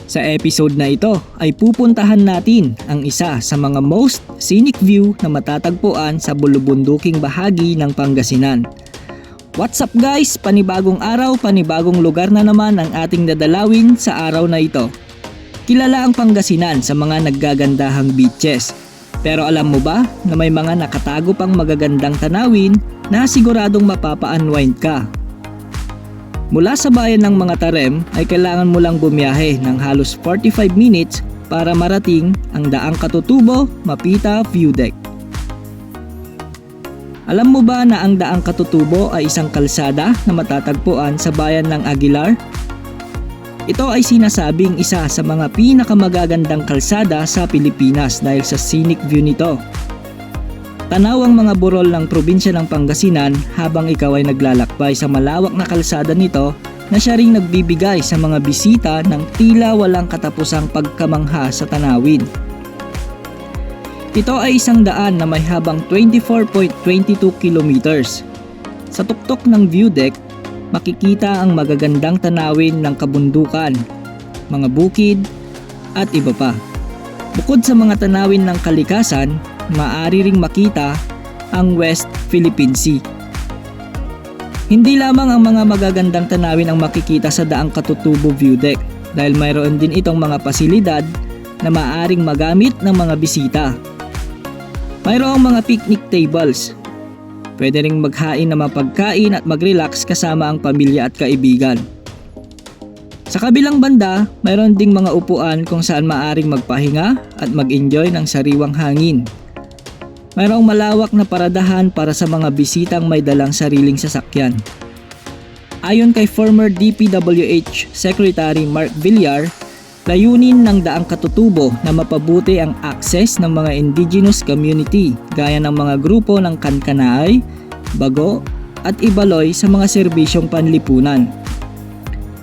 Sa episode na ito ay pupuntahan natin ang isa sa mga most scenic view na matatagpuan sa bulubunduking bahagi ng Pangasinan. What's up guys? Panibagong araw, panibagong lugar na naman ang ating dadalawin sa araw na ito. Kilala ang Pangasinan sa mga naggagandahang beaches. Pero alam mo ba na may mga nakatago pang magagandang tanawin na siguradong mapapa-unwind ka? Mula sa bayan ng mga Tarem ay kailangan mo lang bumiyahe ng halos 45 minutes para marating ang Daang Katutubo, Mapita View Deck. Alam mo ba na ang Daang Katutubo ay isang kalsada na matatagpuan sa bayan ng Aguilar? Ito ay sinasabing isa sa mga pinakamagagandang kalsada sa Pilipinas dahil sa scenic view nito. Tanaw ang mga burol ng probinsya ng Pangasinan habang ikaw ay naglalakbay sa malawak na kalsada nito na siya ring nagbibigay sa mga bisita ng tila walang katapusang pagkamangha sa tanawin. Ito ay isang daan na may habang 24.22 kilometers. Sa tuktok ng view deck, makikita ang magagandang tanawin ng kabundukan, mga bukid, at iba pa. Bukod sa mga tanawin ng kalikasan, maaari ring makita ang West Philippine Sea. Hindi lamang ang mga magagandang tanawin ang makikita sa Daang Katutubo View Deck dahil mayroon din itong mga pasilidad na maaaring magamit ng mga bisita. Mayroong mga picnic tables. Pwede ring maghain ng mapagkain at mag-relax kasama ang pamilya at kaibigan. Sa kabilang banda, mayroon ding mga upuan kung saan maaaring magpahinga at mag-enjoy ng sariwang hangin. Mayroong malawak na paradahan para sa mga bisitang may dalang sariling sasakyan. Ayon kay former DPWH Secretary Mark Villar, layunin ng Daang Katutubo na mapabuti ang access ng mga indigenous community gaya ng mga grupo ng Kankanaay, Bago at Ibaloy sa mga serbisyong panlipunan.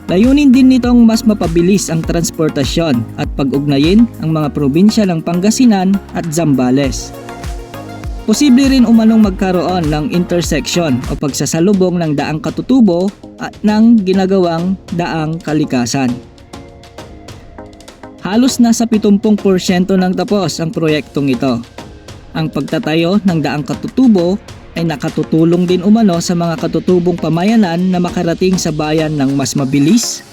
Layunin din nitong mas mapabilis ang transportasyon at pag-ugnayin ang mga probinsya ng Pangasinan at Zambales. Posible rin umanong magkaroon ng intersection o pagsasalubong ng Daang Katutubo at ng ginagawang Daang Kalikasan. Halos nasa 70% ng tapos ang proyektong ito. Ang pagtatayo ng Daang Katutubo ay nakatutulong din umano sa mga katutubong pamayanan na makarating sa bayan ng mas mabilis,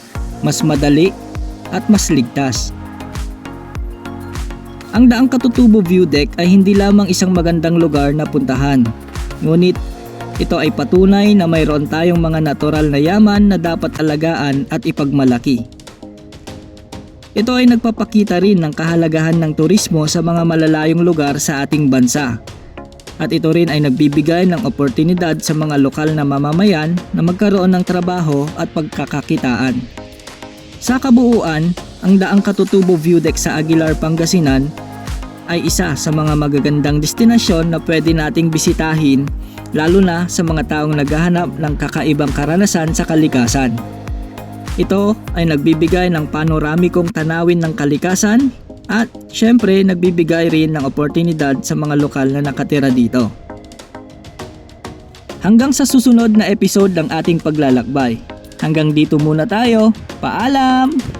mas madali at mas ligtas. Ang Daang Katutubo View Deck ay hindi lamang isang magandang lugar na puntahan, ngunit ito ay patunay na mayroon tayong mga natural na yaman na dapat alagaan at ipagmalaki. Ito ay nagpapakita rin ng kahalagahan ng turismo sa mga malalayong lugar sa ating bansa. At ito rin ay nagbibigay ng oportunidad sa mga lokal na mamamayan na magkaroon ng trabaho at pagkakakitaan. Sa kabuuan, ang Daang Katutubo View Deck sa Aguilar, Pangasinan ay isa sa mga magagandang destinasyon na pwede nating bisitahin lalo na sa mga taong naghahanap ng kakaibang karanasan sa kalikasan. Ito ay nagbibigay ng panoramikong tanawin ng kalikasan at syempre nagbibigay rin ng oportunidad sa mga lokal na nakatira dito. Hanggang sa susunod na episode ng ating paglalakbay. Hanggang dito muna tayo. Paalam!